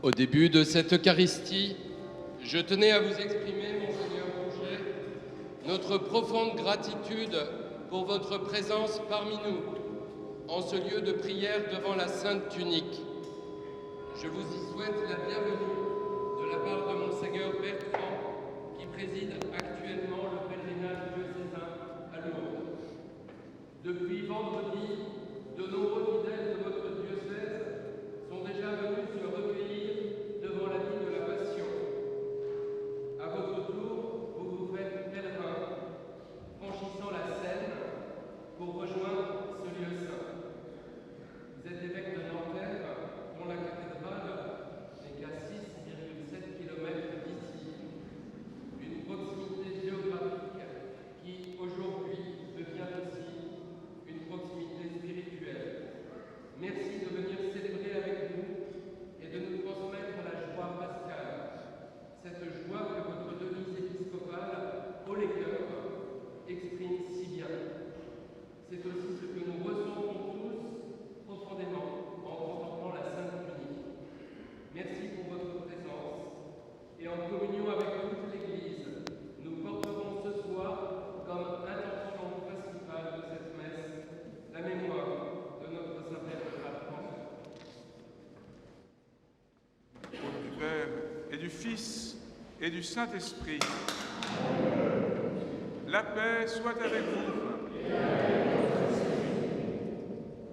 Au début de cette Eucharistie, je tenais à vous exprimer, Monseigneur Rouget, notre profonde gratitude pour votre présence parmi nous, en ce lieu de prière devant la Sainte Tunique. Je vous y souhaite la bienvenue de la part de Monseigneur Bertrand, qui préside actuellement le pèlerinage diocésain à Lourdes. Depuis vendredi, de nombreux fidèles de votre diocèse sont déjà venus se recueillir devant la vie de la Passion. À votre tour, vous vous faites pèlerin, franchissant la Seine pour rejoindre ce lieu saint. Vous êtes évêque de Nanterre, dont la cathédrale n'est qu'à 6,7 km d'ici, et du Saint-Esprit. La paix soit avec vous.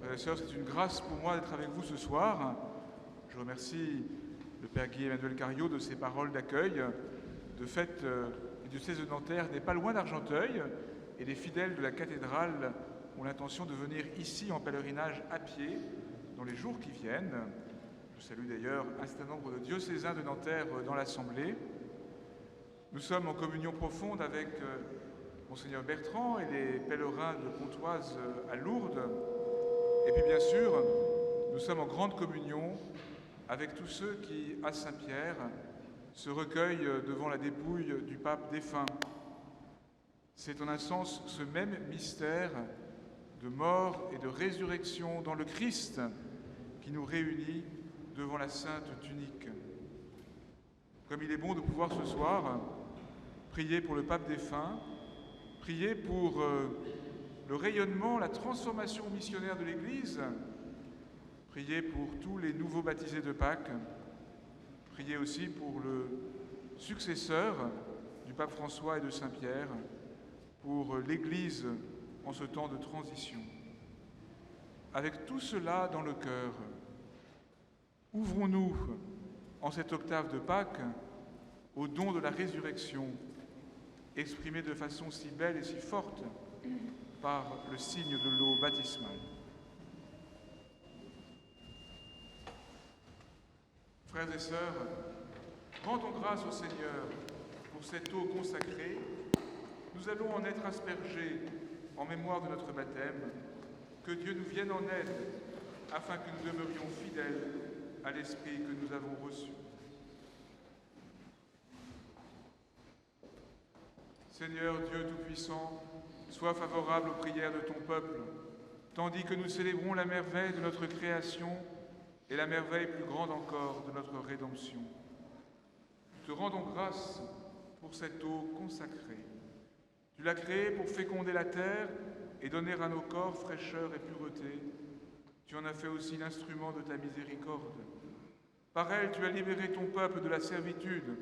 Frères et sœurs, c'est une grâce pour moi d'être avec vous ce soir. Je remercie le Père Guy Emmanuel Cario de ses paroles d'accueil. De fait, le diocèse de Nanterre n'est pas loin d'Argenteuil et les fidèles de la cathédrale ont l'intention de venir ici en pèlerinage à pied dans les jours qui viennent. Je salue d'ailleurs un certain nombre de diocésains de Nanterre dans l'Assemblée. Nous sommes en communion profonde avec Monseigneur Bertrand et les pèlerins de Pontoise à Lourdes. Et puis bien sûr, nous sommes en grande communion avec tous ceux qui, à Saint-Pierre, se recueillent devant la dépouille du pape défunt. C'est en un sens ce même mystère de mort et de résurrection dans le Christ qui nous réunit devant la Sainte Tunique. Comme il est bon de pouvoir ce soir prier pour le pape défunt, prier pour le rayonnement, la transformation missionnaire de l'Église, prier pour tous les nouveaux baptisés de Pâques, prier aussi pour le successeur du pape François et de Saint-Pierre, pour l'Église en ce temps de transition. Avec tout cela dans le cœur, ouvrons-nous en cette octave de Pâques au don de la résurrection, exprimé de façon si belle et si forte par le signe de l'eau baptismale. Frères et sœurs, rendons grâce au Seigneur pour cette eau consacrée. Nous allons en être aspergés en mémoire de notre baptême. Que Dieu nous vienne en aide afin que nous demeurions fidèles à l'Esprit que nous avons reçu. Seigneur Dieu Tout-Puissant, sois favorable aux prières de ton peuple, tandis que nous célébrons la merveille de notre création et la merveille plus grande encore de notre rédemption. Nous te rendons grâce pour cette eau consacrée. Tu l'as créée pour féconder la terre et donner à nos corps fraîcheur et pureté. Tu en as fait aussi l'instrument de ta miséricorde. Par elle, tu as libéré ton peuple de la servitude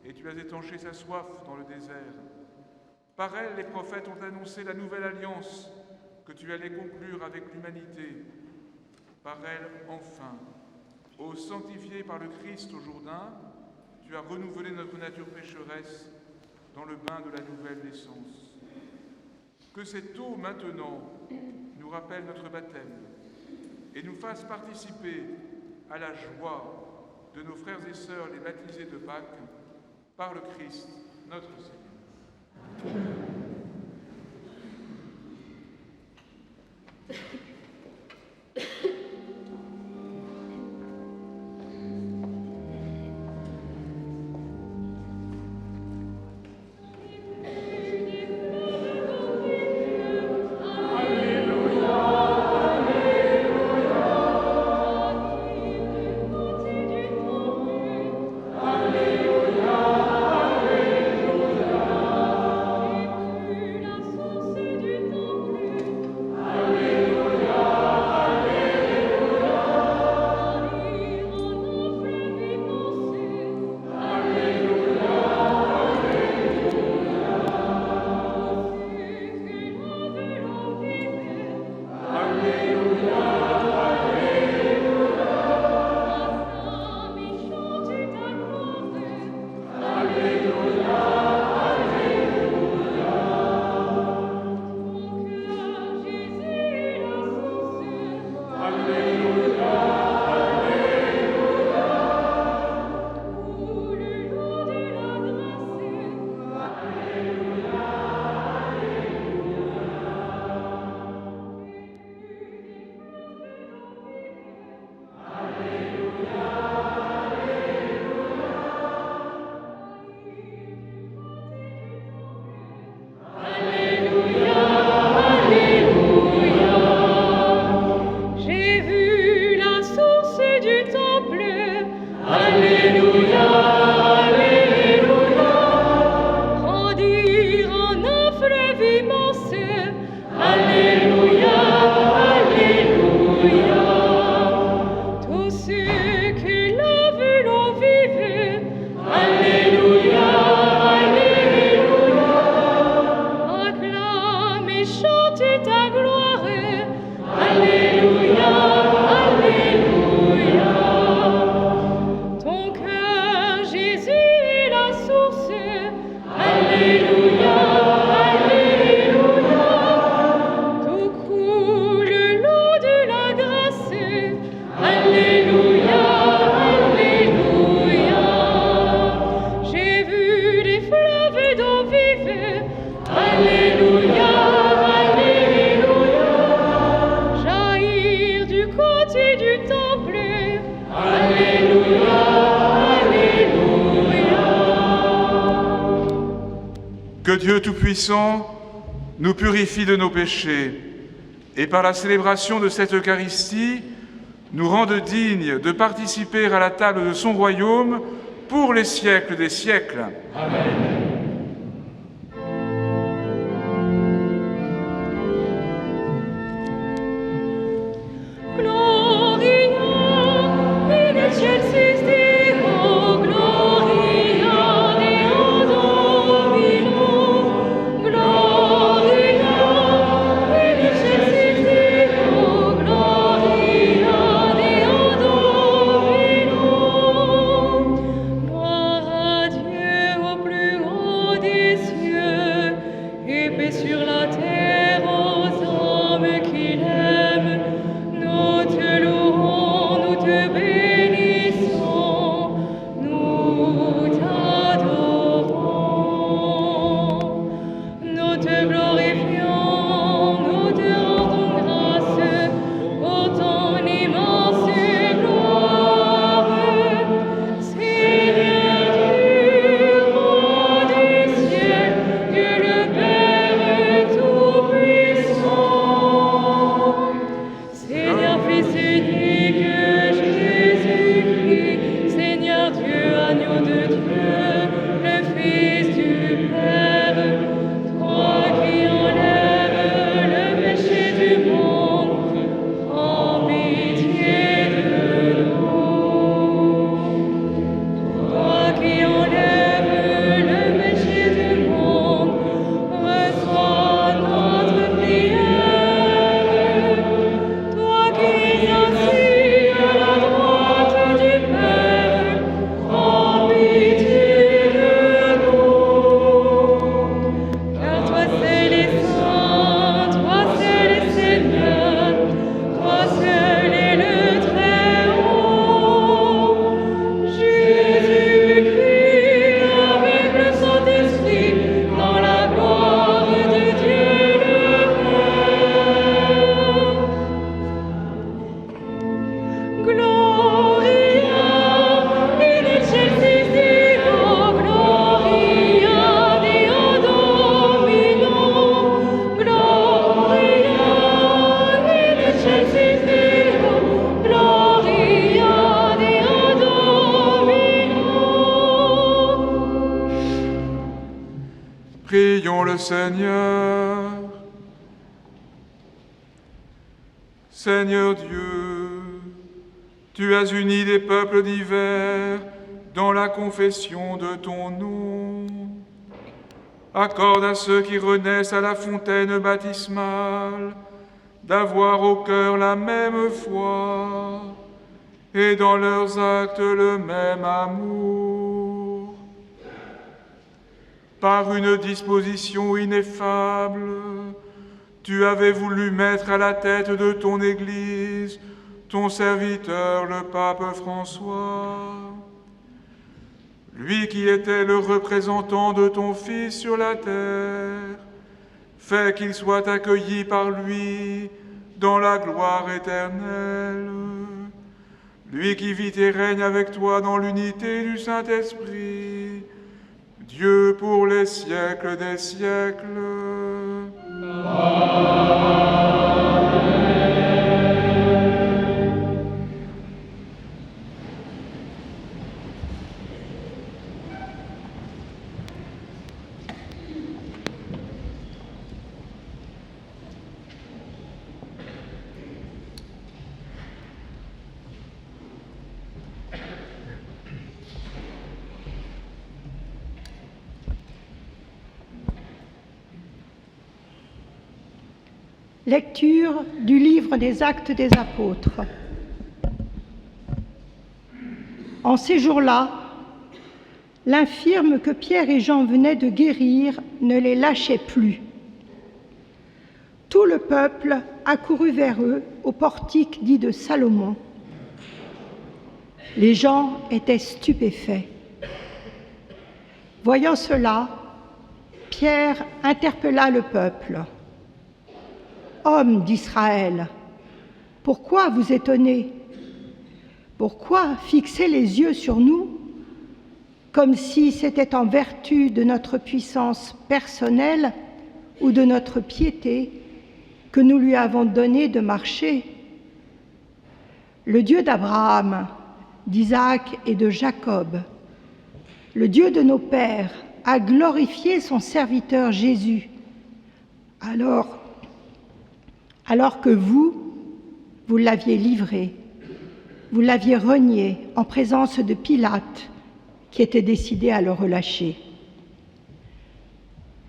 et tu as étanché sa soif dans le désert. Par elle, les prophètes ont annoncé la nouvelle alliance que tu allais conclure avec l'humanité. Par elle, enfin, ô sanctifié par le Christ au Jourdain, tu as renouvelé notre nature pécheresse dans le bain de la nouvelle naissance. Que cette eau, maintenant, nous rappelle notre baptême et nous fasse participer à la joie de nos frères et sœurs les baptisés de Pâques par le Christ, notre Seigneur. Jésus, des fleuves d'eau vive. Alléluia, Alléluia. Jaillir du côté du temple. Alléluia, Alléluia. Que Dieu Tout-Puissant nous purifie de nos péchés et par la célébration de cette Eucharistie, nous rende dignes de participer à la table de son royaume pour les siècles des siècles. Amen. Prions le Seigneur. Seigneur Dieu, tu as uni des peuples divers dans la confession de ton nom. Accorde à ceux qui renaissent à la fontaine baptismale d'avoir au cœur la même foi et dans leurs actes le même amour. Par une disposition ineffable, tu avais voulu mettre à la tête de ton Église ton serviteur, le pape François. Lui qui était le représentant de ton Fils sur la terre, fais qu'il soit accueilli par lui dans la gloire éternelle. Lui qui vit et règne avec toi dans l'unité du Saint-Esprit, Dieu pour les siècles des siècles. Lecture du livre des Actes des Apôtres. En ces jours-là, l'infirme que Pierre et Jean venaient de guérir ne les lâchait plus. Tout le peuple accourut vers eux au portique dit de Salomon. Les gens étaient stupéfaits. Voyant cela, Pierre interpella le peuple. « Hommes d'Israël, pourquoi vous étonnez? Pourquoi fixer les yeux sur nous, comme si c'était en vertu de notre puissance personnelle ou de notre piété que nous lui avons donné de marcher? Le Dieu d'Abraham, d'Isaac et de Jacob, le Dieu de nos pères, a glorifié son serviteur Jésus, alors que vous l'aviez livré, vous l'aviez renié en présence de Pilate, qui était décidé à le relâcher.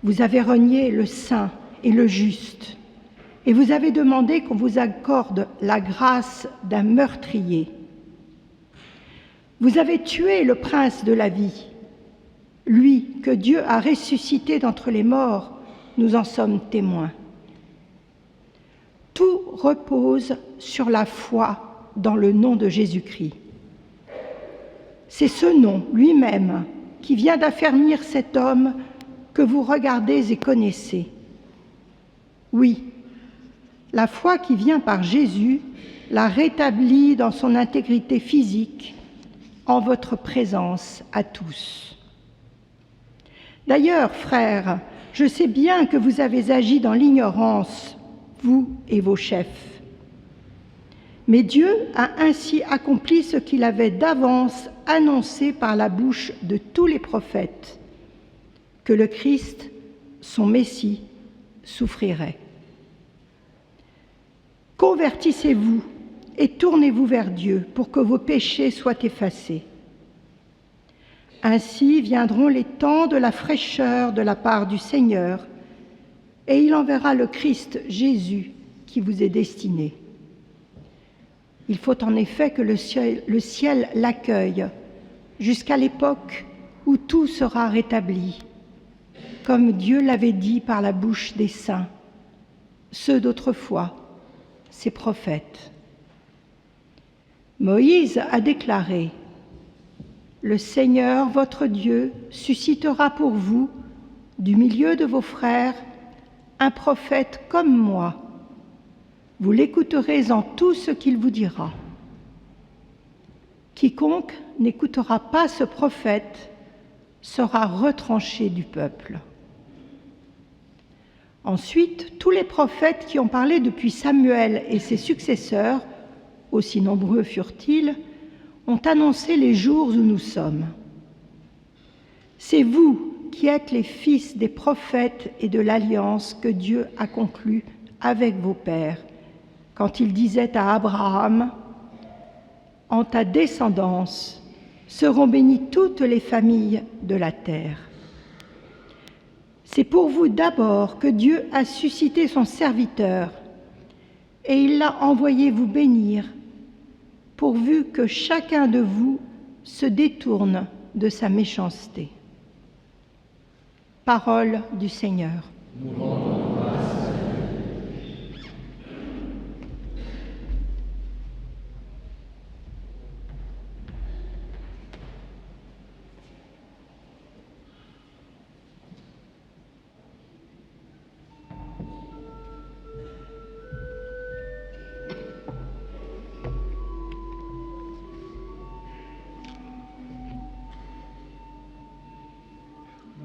Vous avez renié le saint et le juste, et vous avez demandé qu'on vous accorde la grâce d'un meurtrier. Vous avez tué le prince de la vie, lui que Dieu a ressuscité d'entre les morts, nous en sommes témoins. Tout repose sur la foi dans le nom de Jésus-Christ. C'est ce nom lui-même qui vient d'affermir cet homme que vous regardez et connaissez. Oui, la foi qui vient par Jésus l'a rétabli dans son intégrité physique en votre présence à tous. D'ailleurs, frères, je sais bien que vous avez agi dans l'ignorance, vous et vos chefs. Mais Dieu a ainsi accompli ce qu'il avait d'avance annoncé par la bouche de tous les prophètes, que le Christ, son Messie, souffrirait. Convertissez-vous et tournez-vous vers Dieu pour que vos péchés soient effacés. Ainsi viendront les temps de la fraîcheur de la part du Seigneur, et il enverra le Christ Jésus qui vous est destiné. Il faut en effet que le ciel l'accueille jusqu'à l'époque où tout sera rétabli, comme Dieu l'avait dit par la bouche des saints, ceux d'autrefois, ses prophètes. Moïse a déclaré: « Le Seigneur, votre Dieu, suscitera pour vous, du milieu de vos frères, un prophète comme moi. Vous l'écouterez en tout ce qu'il vous dira. Quiconque n'écoutera pas ce prophète sera retranché du peuple. » Ensuite, tous les prophètes qui ont parlé depuis Samuel et ses successeurs, aussi nombreux furent-ils, ont annoncé les jours où nous sommes. C'est vous qui êtes les fils des prophètes et de l'alliance que Dieu a conclue avec vos pères, quand il disait à Abraham: « En ta descendance seront bénies toutes les familles de la terre. » C'est pour vous d'abord que Dieu a suscité son serviteur, et il l'a envoyé vous bénir, pourvu que chacun de vous se détourne de sa méchanceté. Parole du Seigneur.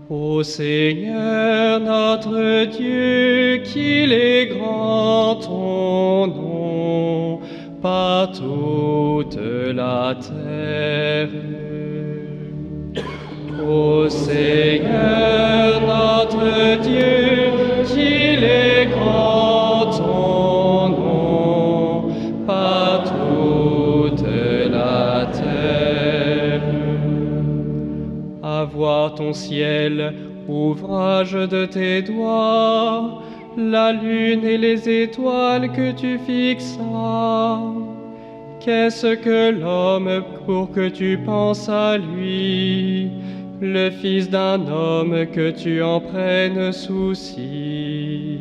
Ô Seigneur notre Dieu, qu'il est grand ton nom par toute la terre. Ô Seigneur notre Dieu, qu'il est grand ton nom par toute la terre. À voir ton ciel, ouvrage de tes doigts, la lune et les étoiles que tu fixas. Qu'est-ce que l'homme pour que tu penses à lui, le fils d'un homme que tu en prennes souci?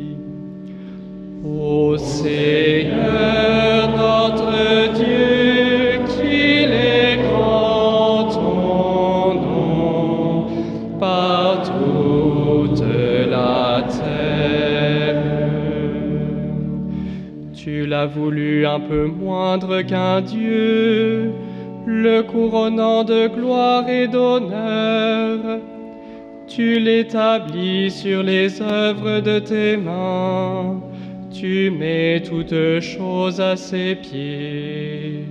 Ô Seigneur notre Dieu, qu'il est grand ton nom, par toute la terre. Tu l'as voulu un peu moindre qu'un Dieu, le couronnant de gloire et d'honneur. Tu l'établis sur les œuvres de tes mains, tu mets toutes choses à ses pieds.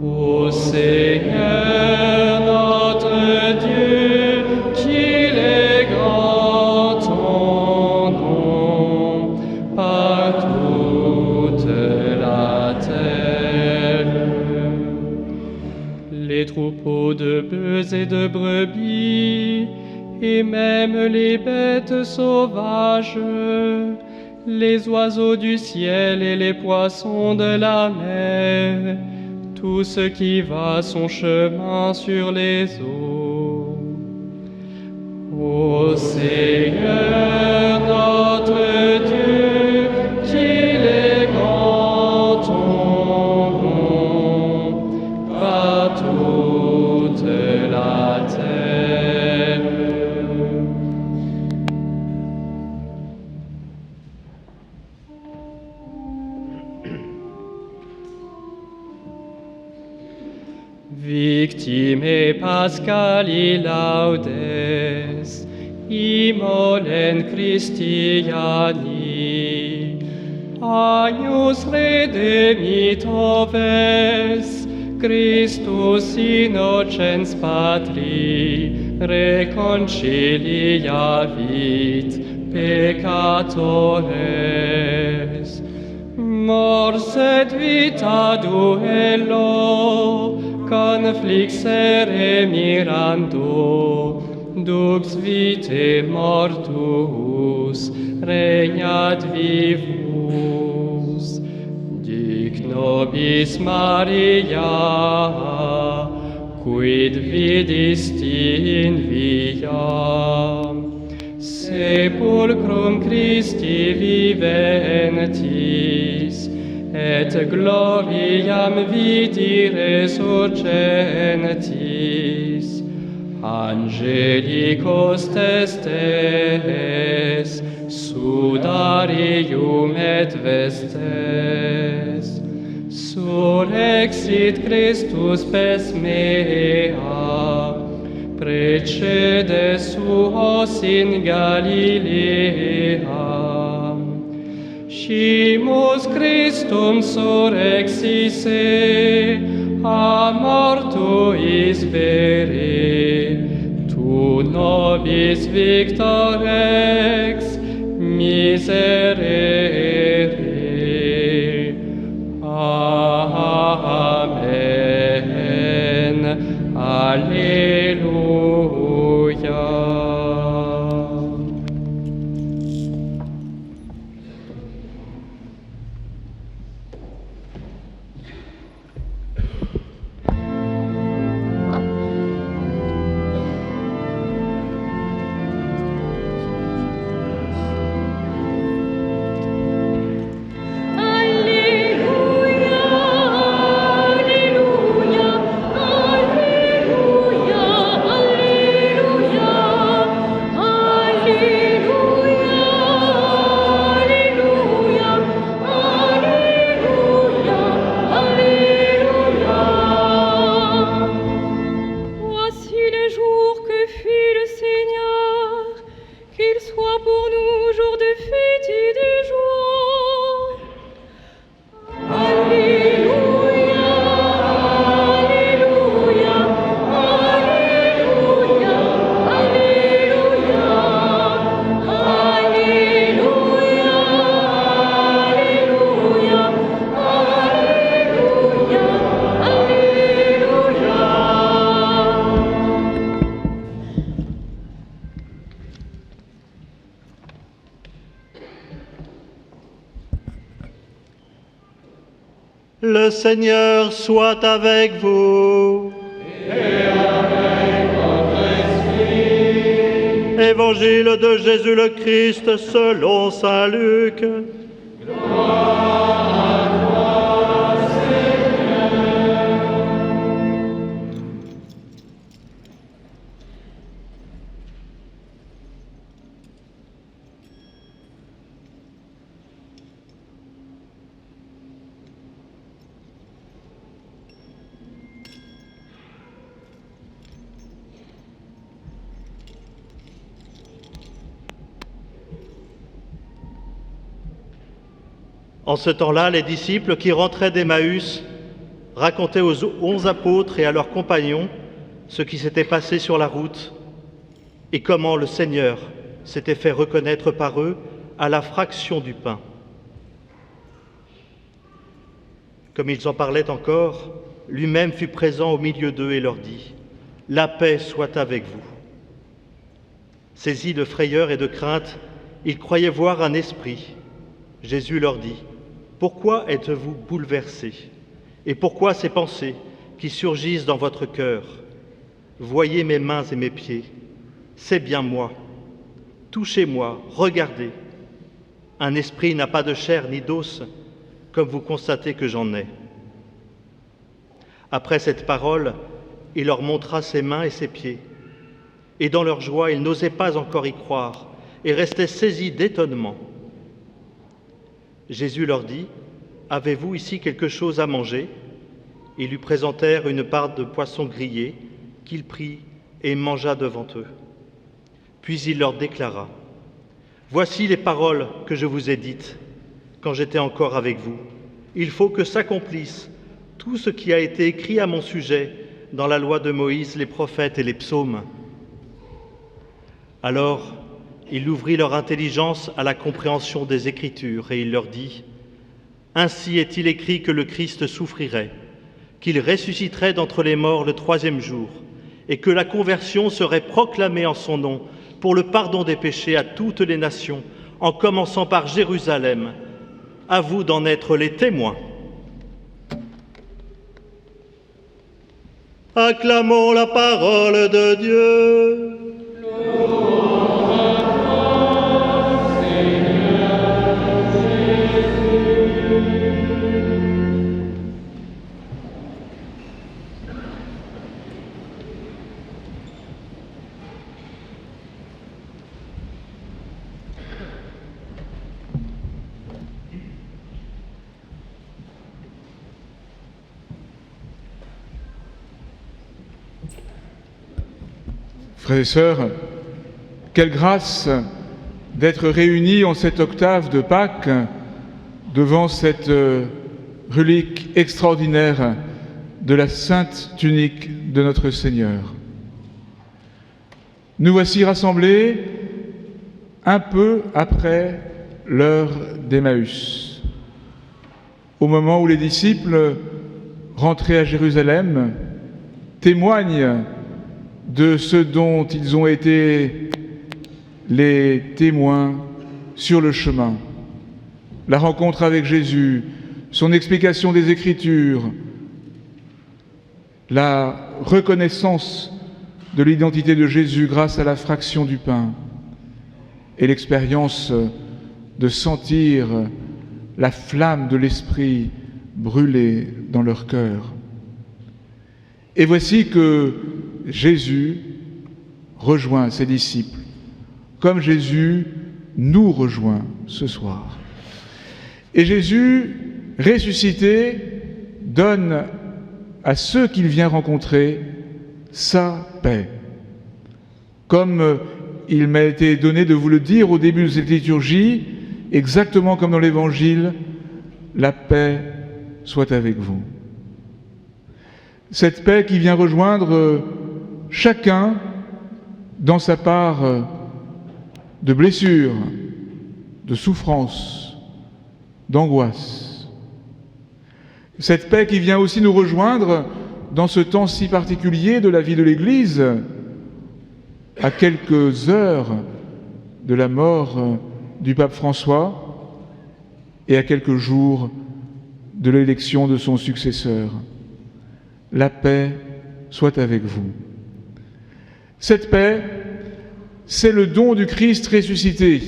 Ô Seigneur notre Dieu, qu'il est grand ton nom par toute la terre. Les troupeaux de bœufs et de brebis, et même les bêtes sauvages, les oiseaux du ciel et les poissons de la mer, tout ce qui va son chemin sur les eaux. Ô Seigneur notre Dieu, qu'il est grand ton nom par toute la terre. Victime Pascali laudes, imolen Christiani, agnus redemitoves, Christus innocens Patri, reconciliavit peccatores. Mors et vita duello, conflixere mirando, dux vitae mortuus regnat vivus. Dic nobis Maria, quid vidisti in via, sepulcrum Christi viventis, et gloriam vidi resurgentis. Angelicos testes, sudarium et vestes, surrexit Christus pes mea, precede suos in Galilea. Scimus Christum surrexisse, a mortuis vere, tu nobis victor ex miserere. Amen. Alleluia. Le Seigneur soit avec vous. Et avec votre esprit. Évangile de Jésus le Christ selon saint Luc. Gloire à toi, Seigneur. En ce temps-là, les disciples qui rentraient d'Emmaüs racontaient aux 11 apôtres et à leurs compagnons ce qui s'était passé sur la route et comment le Seigneur s'était fait reconnaître par eux à la fraction du pain. Comme ils en parlaient encore, lui-même fut présent au milieu d'eux et leur dit : « La paix soit avec vous. » Saisis de frayeur et de crainte, ils croyaient voir un esprit. Jésus leur dit : « Pourquoi êtes-vous bouleversés ? Et pourquoi ces pensées qui surgissent dans votre cœur ? Voyez mes mains et mes pieds, c'est bien moi. Touchez-moi, regardez. Un esprit n'a pas de chair ni d'os, comme vous constatez que j'en ai. » Après cette parole, il leur montra ses mains et ses pieds. Et dans leur joie, ils n'osaient pas encore y croire et restaient saisis d'étonnement. Jésus leur dit : « Avez-vous ici quelque chose à manger ? » Ils lui présentèrent une part de poisson grillé qu'il prit et mangea devant eux. Puis il leur déclara : « Voici les paroles que je vous ai dites quand j'étais encore avec vous. Il faut que s'accomplisse tout ce qui a été écrit à mon sujet dans la loi de Moïse, les prophètes et les psaumes. » Alors, il ouvrit leur intelligence à la compréhension des Écritures et il leur dit : « Ainsi est-il écrit que le Christ souffrirait, qu'il ressusciterait d'entre les morts le 3e jour, et que la conversion serait proclamée en son nom pour le pardon des péchés à toutes les nations, en commençant par Jérusalem. À vous d'en être les témoins. » Acclamons la parole de Dieu. Frères et sœurs, quelle grâce d'être réunis en cette octave de Pâques devant cette relique extraordinaire de la sainte tunique de notre Seigneur. Nous voici rassemblés un peu après l'heure d'Emmaüs, au moment où les disciples, rentrés à Jérusalem, témoignent de ce dont ils ont été les témoins sur le chemin. La rencontre avec Jésus, son explication des Écritures, la reconnaissance de l'identité de Jésus grâce à la fraction du pain et l'expérience de sentir la flamme de l'Esprit brûler dans leur cœur. Et voici que Jésus rejoint ses disciples, comme Jésus nous rejoint ce soir. Et Jésus, ressuscité, donne à ceux qu'il vient rencontrer sa paix. Comme il m'a été donné de vous le dire au début de cette liturgie, exactement comme dans l'Évangile, la paix soit avec vous. Cette paix qui vient rejoindre chacun dans sa part de blessure, de souffrance, d'angoisse. Cette paix qui vient aussi nous rejoindre dans ce temps si particulier de la vie de l'Église, à quelques heures de la mort du pape François et à quelques jours de l'élection de son successeur. La paix soit avec vous. Cette paix, c'est le don du Christ ressuscité,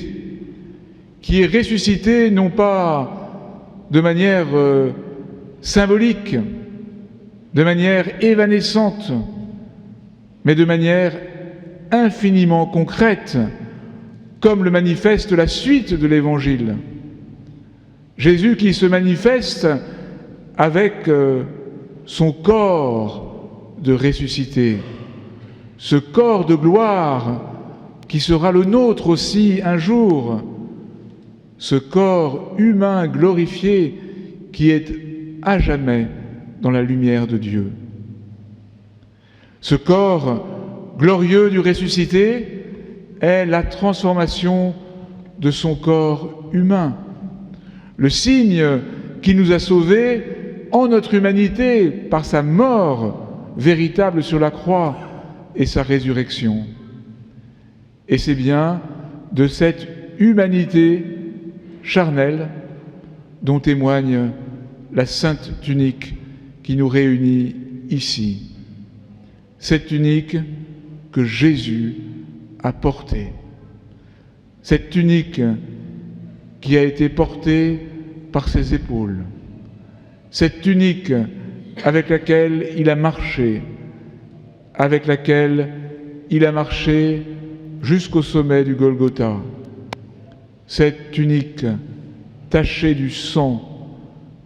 qui est ressuscité non pas de manière symbolique, de manière évanescente, mais de manière infiniment concrète, comme le manifeste la suite de l'Évangile. Jésus qui se manifeste avec son corps de ressuscité, ce corps de gloire qui sera le nôtre aussi un jour, ce corps humain glorifié qui est à jamais dans la lumière de Dieu. Ce corps glorieux du ressuscité est la transformation de son corps humain, le signe qui nous a sauvés en notre humanité par sa mort véritable sur la croix et sa résurrection. Et c'est bien de cette humanité charnelle dont témoigne la sainte tunique qui nous réunit ici. Cette tunique que Jésus a portée. Cette tunique qui a été portée par ses épaules. Cette tunique avec laquelle il a marché, avec laquelle il a marché jusqu'au sommet du Golgotha. Cette tunique tachée du sang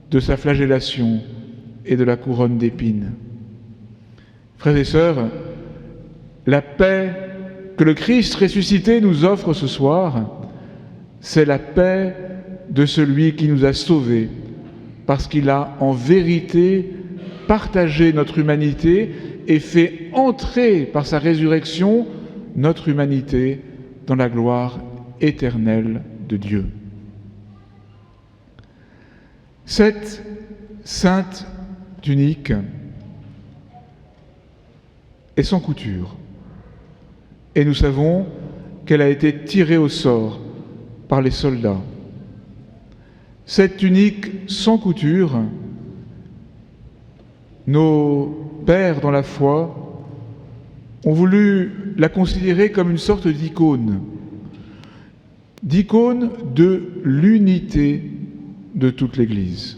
de sa flagellation et de la couronne d'épines. Frères et sœurs, la paix que le Christ ressuscité nous offre ce soir, c'est la paix de celui qui nous a sauvés, parce qu'il a en vérité partagé notre humanité et fait entrer par sa résurrection notre humanité dans la gloire éternelle de Dieu. Cette sainte tunique est sans couture, et nous savons qu'elle a été tirée au sort par les soldats. Cette tunique sans couture, nos pères dans la foi ont voulu la considérer comme une sorte d'icône de l'unité de toute l'Église.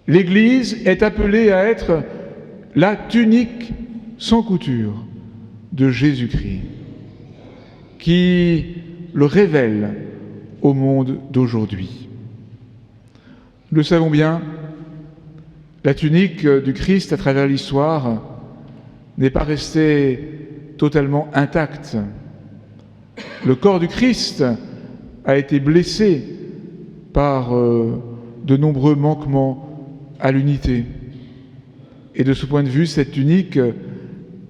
L'Église est appelée à être la tunique sans couture de Jésus-Christ, qui le révèle au monde d'aujourd'hui. Nous le savons bien, la tunique du Christ à travers l'histoire n'est pas restée totalement intacte. Le corps du Christ a été blessé par de nombreux manquements à l'unité. Et de ce point de vue, cette tunique,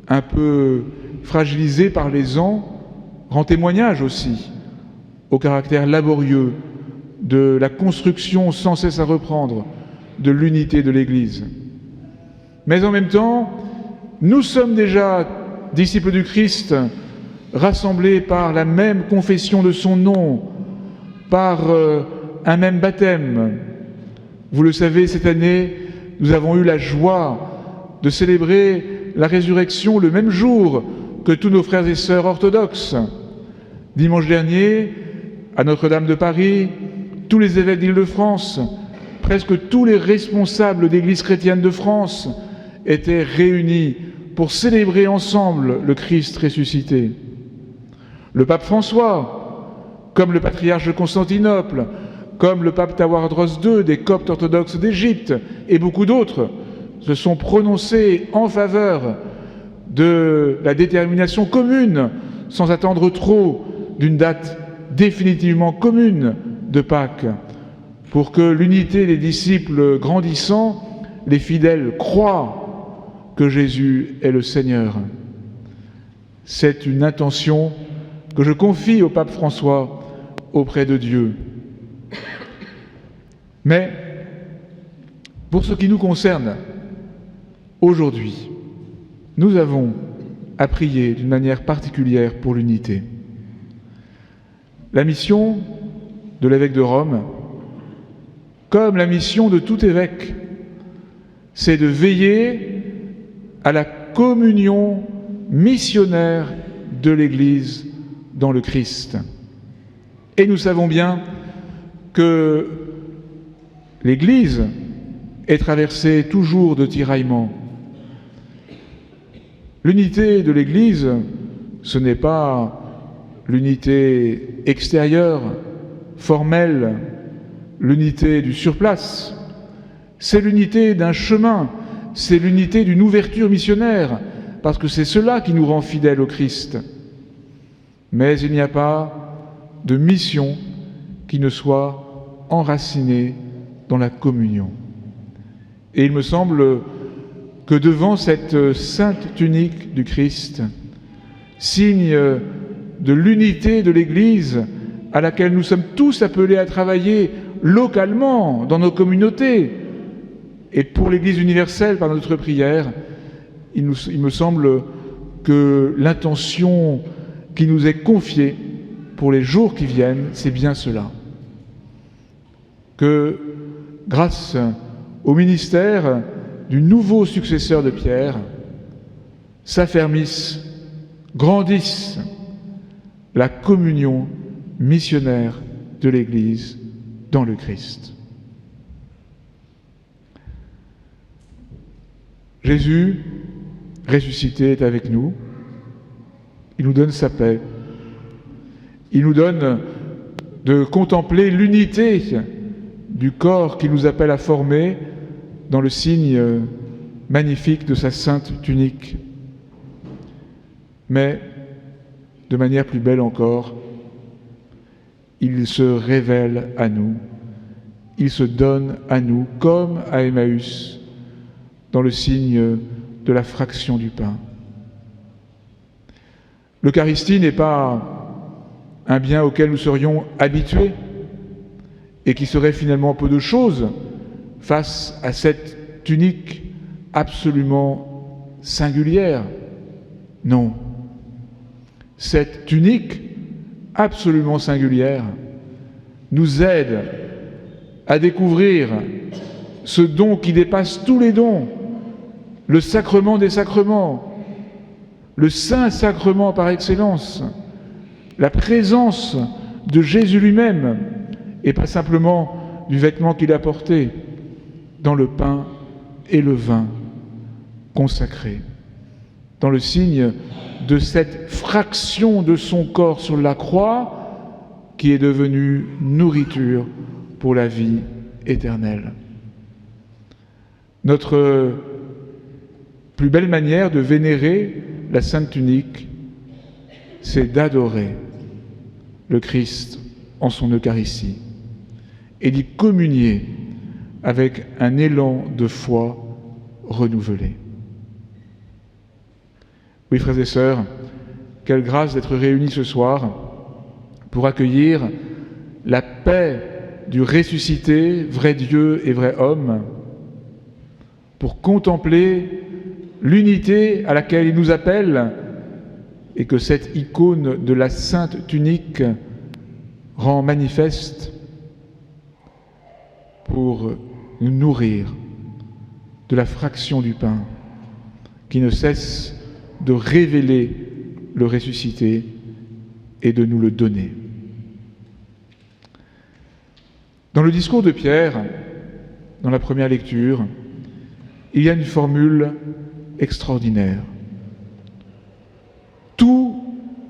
un peu fragilisée par les ans, rend témoignage aussi au caractère laborieux de la construction sans cesse à reprendre de l'unité de l'Église. Mais en même temps, nous sommes déjà disciples du Christ, rassemblés par la même confession de son nom, par un même baptême. Vous le savez, cette année, nous avons eu la joie de célébrer la résurrection le même jour que tous nos frères et sœurs orthodoxes. Dimanche dernier, à Notre-Dame de Paris, tous les évêques d'Île-de-France, presque tous les responsables d'Église chrétienne de France étaient réunis pour célébrer ensemble le Christ ressuscité. Le pape François, comme le patriarche de Constantinople, comme le pape Tawadros II des Coptes orthodoxes d'Égypte et beaucoup d'autres, se sont prononcés en faveur de la détermination commune, sans attendre trop, d'une date définitivement commune de Pâques, pour que l'unité des disciples grandissant, les fidèles croient que Jésus est le Seigneur. C'est une intention que je confie au pape François auprès de Dieu. Mais, pour ce qui nous concerne, aujourd'hui, nous avons à prier d'une manière particulière pour l'unité. La mission de l'évêque de Rome, comme la mission de tout évêque, c'est de veiller à la communion missionnaire de l'Église dans le Christ. Et nous savons bien que l'Église est traversée toujours de tiraillements. L'unité de l'Église, ce n'est pas l'unité extérieure, formelle, l'unité du surplace, c'est l'unité d'un chemin, c'est l'unité d'une ouverture missionnaire, parce que c'est cela qui nous rend fidèles au Christ. Mais il n'y a pas de mission qui ne soit enraciné dans la communion. Et il me semble que devant cette sainte tunique du Christ, signe de l'unité de l'Église à laquelle nous sommes tous appelés à travailler localement dans nos communautés et pour l'Église universelle par notre prière, il me semble que l'intention qui nous est confiée pour les jours qui viennent, c'est bien cela. Que grâce au ministère du nouveau successeur de Pierre, s'affermisse, grandisse la communion missionnaire de l'Église dans le Christ. Jésus, ressuscité, est avec nous. Il nous donne sa paix. Il nous donne de contempler l'unité du corps qu'il nous appelle à former dans le signe magnifique de sa sainte tunique. Mais, de manière plus belle encore, il se révèle à nous, il se donne à nous, comme à Emmaüs, dans le signe de la fraction du pain. L'Eucharistie n'est pas un bien auquel nous serions habitués et qui serait finalement peu de choses face à cette tunique absolument singulière. Non. Cette tunique absolument singulière nous aide à découvrir ce don qui dépasse tous les dons, le sacrement des sacrements, le saint sacrement par excellence, la présence de Jésus lui-même, et pas simplement du vêtement qu'il a porté, dans le pain et le vin consacrés, dans le signe de cette fraction de son corps sur la croix qui est devenue nourriture pour la vie éternelle. Notre plus belle manière de vénérer la Sainte Tunique, c'est d'adorer le Christ en son Eucharistie et d'y communier avec un élan de foi renouvelé. Oui, frères et sœurs, quelle grâce d'être réunis ce soir pour accueillir la paix du ressuscité, vrai Dieu et vrai homme, pour contempler l'unité à laquelle il nous appelle et que cette icône de la Sainte Tunique rend manifeste pour nous nourrir de la fraction du pain qui ne cesse de révéler le ressuscité et de nous le donner. Dans le discours de Pierre, dans la première lecture, il y a une formule extraordinaire. Tout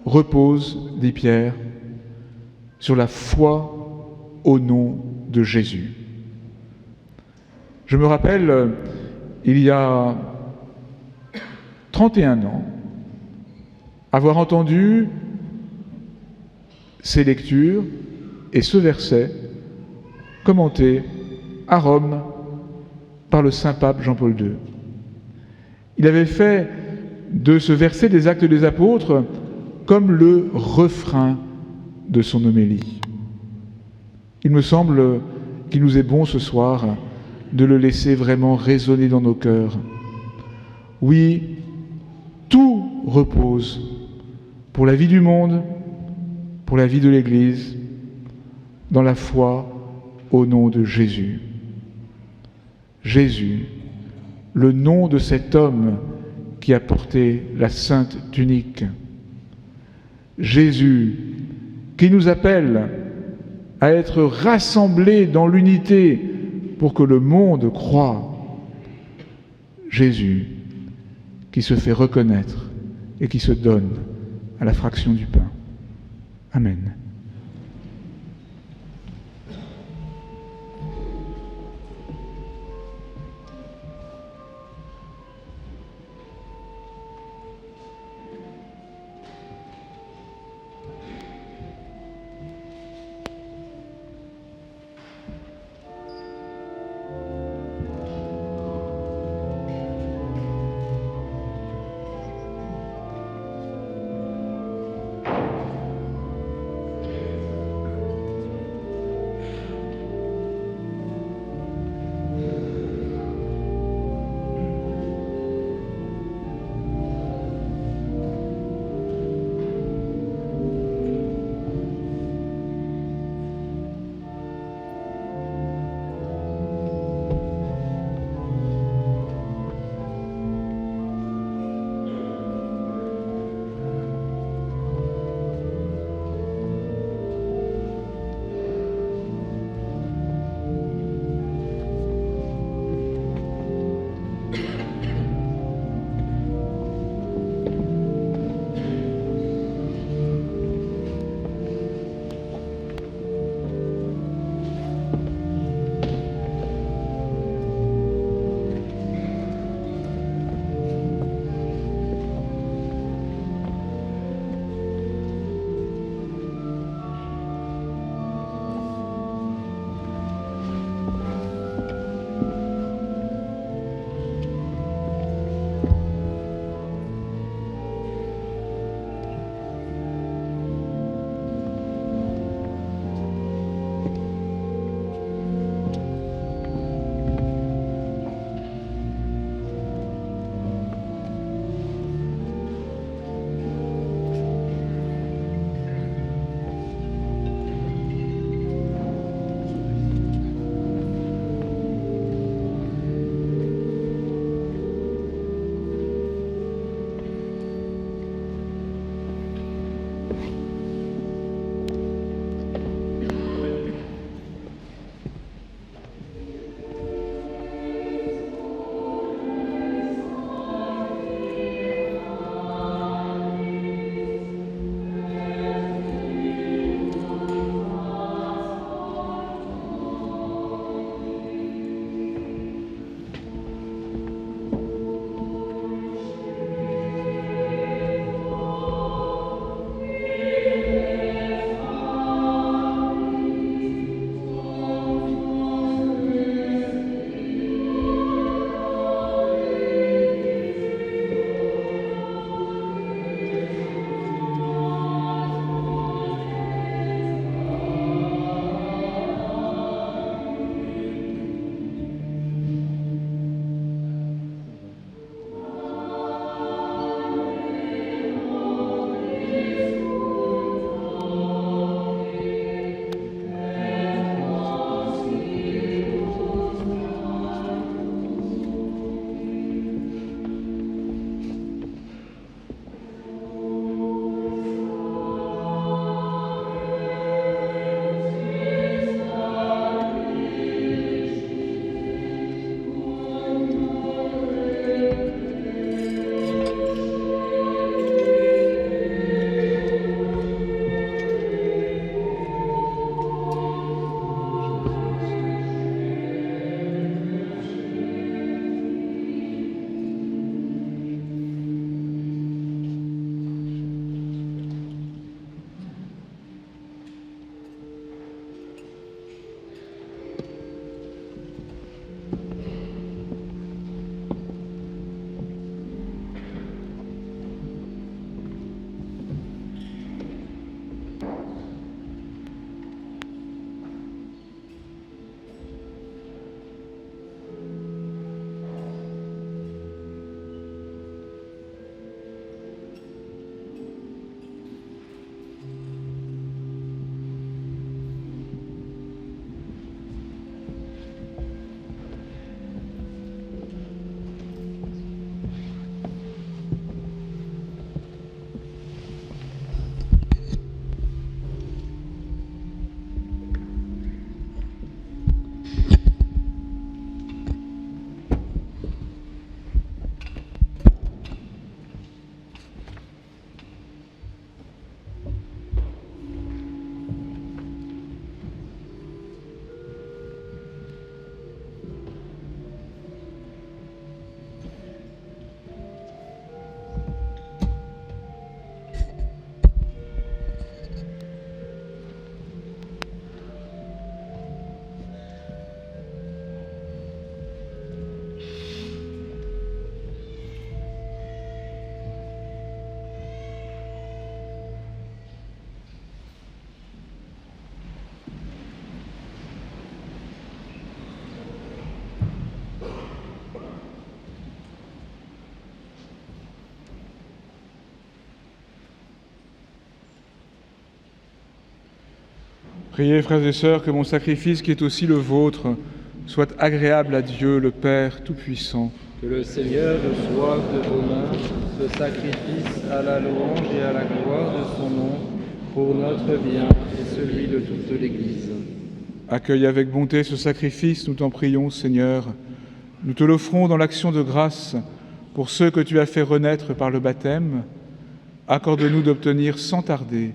repose, dit Pierre, sur la foi au nom de Jésus. Je me rappelle, il y a 31 ans, avoir entendu ces lectures et ce verset commenté à Rome par le saint pape Jean-Paul II. Il avait fait de ce verset des Actes des Apôtres comme le refrain de son homélie. Il me semble qu'il nous est bon ce soir de le laisser vraiment résonner dans nos cœurs. Oui, tout repose pour la vie du monde, pour la vie de l'Église, dans la foi au nom de Jésus. Jésus, le nom de cet homme qui a porté la sainte tunique. Jésus, qui nous appelle à être rassemblés dans l'unité pour que le monde croie. Jésus, qui se fait reconnaître et qui se donne à la fraction du pain. Amen. Priez, frères et sœurs, que mon sacrifice, qui est aussi le vôtre, soit agréable à Dieu, le Père Tout-Puissant. Que le Seigneur reçoive de vos mains ce sacrifice à la louange et à la gloire de son nom, pour notre bien et celui de toute l'Église. Accueille avec bonté ce sacrifice, nous t'en prions, Seigneur. Nous te l'offrons dans l'action de grâce pour ceux que tu as fait renaître par le baptême. Accorde-nous d'obtenir sans tarder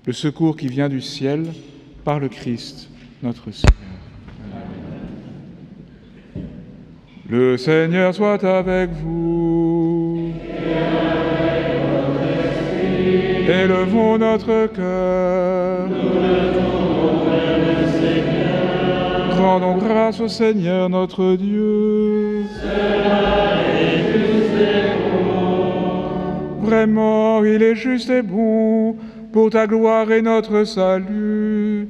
le secours qui vient du ciel par le Christ, notre Seigneur. Amen. Le Seigneur soit avec vous. Élevons notre cœur. Rendons grâce au Seigneur notre Dieu. Vraiment, il est juste et bon, pour ta gloire et notre salut,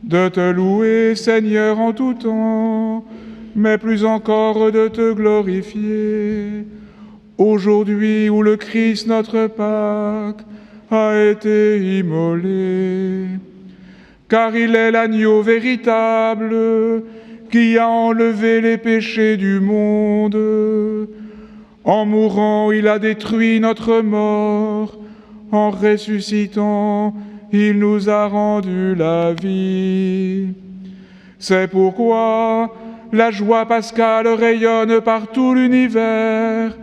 de te louer, Seigneur, en tout temps, mais plus encore de te glorifier. Aujourd'hui où le Christ, notre Pâque, a été immolé, car il est l'agneau véritable qui a enlevé les péchés du monde. En mourant, il a détruit notre mort. En ressuscitant, il nous a rendu la vie. C'est pourquoi la joie pascale rayonne par tout l'univers.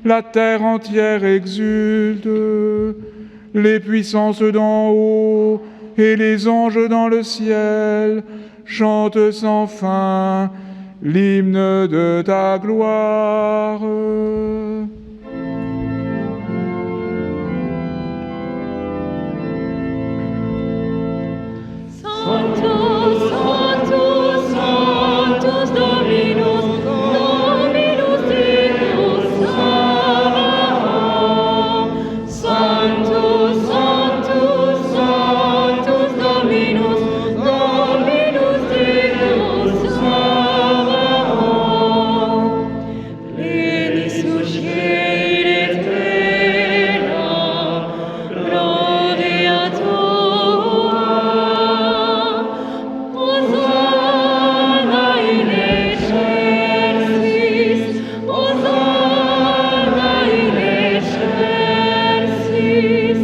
La terre entière exulte. Les puissances d'en haut et les anges dans le ciel chantent sans fin l'hymne de ta gloire. Sanctus, Sanctus, Sanctus Dominus, Dominus Deus Sabaoth. Sanctus, Sanctus, Sanctus Dominus, Dominus Deus Sabaoth. Pleni suscit et terra, gloria tua. Hosanna in excelsis, Hosanna in excelsis.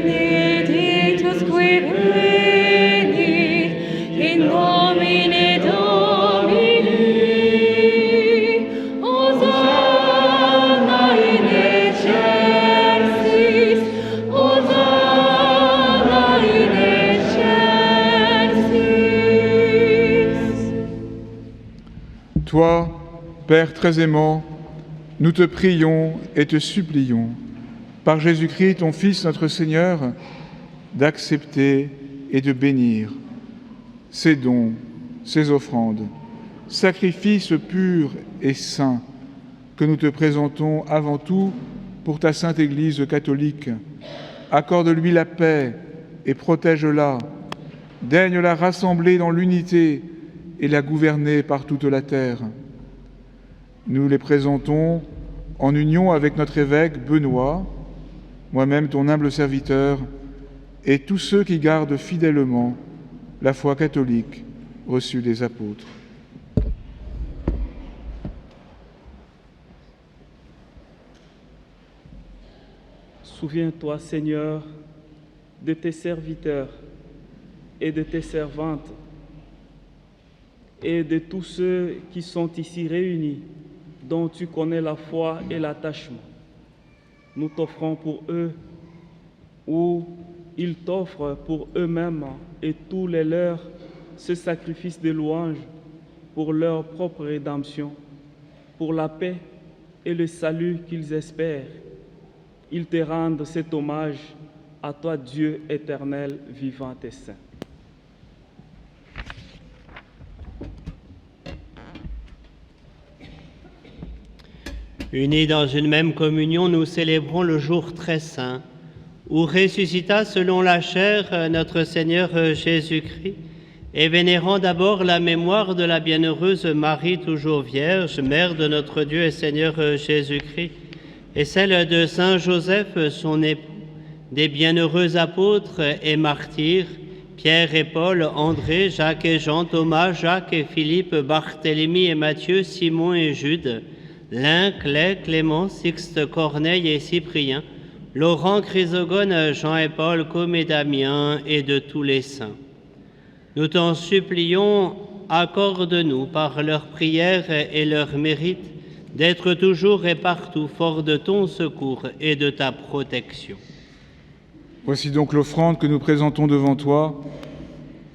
Benedictus qui venit in nomine Domini. Hosanna in excelsis, Hosanna in excelsis. Toi, Père très aimant, nous te prions et te supplions, par Jésus-Christ, ton Fils, notre Seigneur, d'accepter et de bénir ces dons, ces offrandes, sacrifices purs et saints que nous te présentons avant tout pour ta Sainte Église catholique. Accorde-lui la paix et protège-la. Daigne la rassembler dans l'unité et la gouverner par toute la terre. Nous les présentons en union avec notre évêque Benoît, moi-même ton humble serviteur, et tous ceux qui gardent fidèlement la foi catholique reçue des apôtres. Souviens-toi, Seigneur, de tes serviteurs et de tes servantes et de tous ceux qui sont ici réunis, dont tu connais la foi et l'attachement. Nous t'offrons pour eux, ou ils t'offrent pour eux-mêmes et tous les leurs, ce sacrifice de louange pour leur propre rédemption, pour la paix et le salut qu'ils espèrent. Ils te rendent cet hommage à toi, Dieu éternel, vivant et saint. Unis dans une même communion, nous célébrons le jour très saint, où ressuscita selon la chair notre Seigneur Jésus-Christ, et vénérant d'abord la mémoire de la bienheureuse Marie, toujours vierge, mère de notre Dieu et Seigneur Jésus-Christ, et celle de Saint Joseph, son époux, des bienheureux apôtres et martyrs Pierre et Paul, André, Jacques et Jean, Thomas, Jacques et Philippe, Barthélemy et Matthieu, Simon et Jude, Lin, Clay, Clément, Sixte, Corneille et Cyprien, Laurent, Chrysogone, Jean et Paul, Côme et Damien, et de tous les saints. Nous t'en supplions, accorde-nous par leurs prières et leurs mérites d'être toujours et partout forts de ton secours et de ta protection. Voici donc l'offrande que nous présentons devant toi,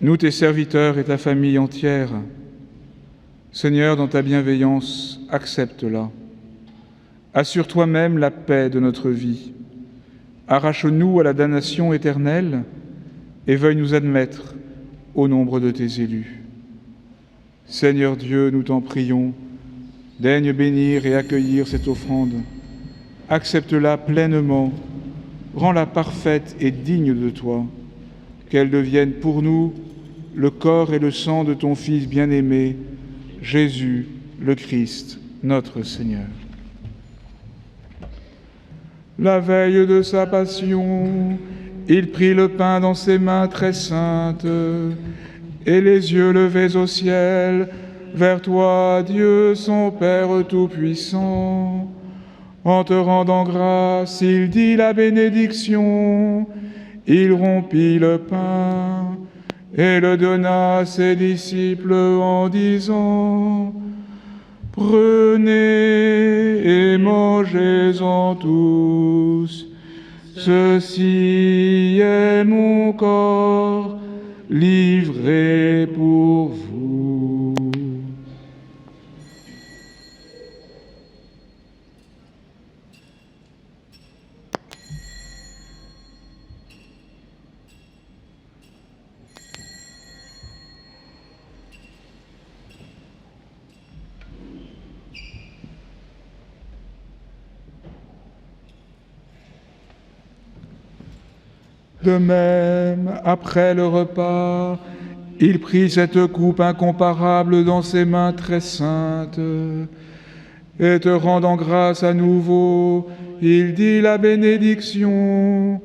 nous tes serviteurs et ta famille entière. Seigneur, dans ta bienveillance, accepte-la. Assure toi-même la paix de notre vie. Arrache-nous à la damnation éternelle et veuille nous admettre au nombre de tes élus. Seigneur Dieu, nous t'en prions, daigne bénir et accueillir cette offrande. Accepte-la pleinement, rends-la parfaite et digne de toi, qu'elle devienne pour nous le corps et le sang de ton Fils bien-aimé, Jésus le Christ, notre Seigneur. La veille de sa passion, il prit le pain dans ses mains très saintes, et les yeux levés au ciel, vers toi, Dieu, son Père Tout-Puissant. En te rendant grâce, il dit la bénédiction, il rompit le pain et le donna à ses disciples en disant : « Prenez et mangez-en tous, ceci est mon corps livré pour vous. » De même, après le repas, il prit cette coupe incomparable dans ses mains très saintes, et te rendant grâce à nouveau, il dit la bénédiction,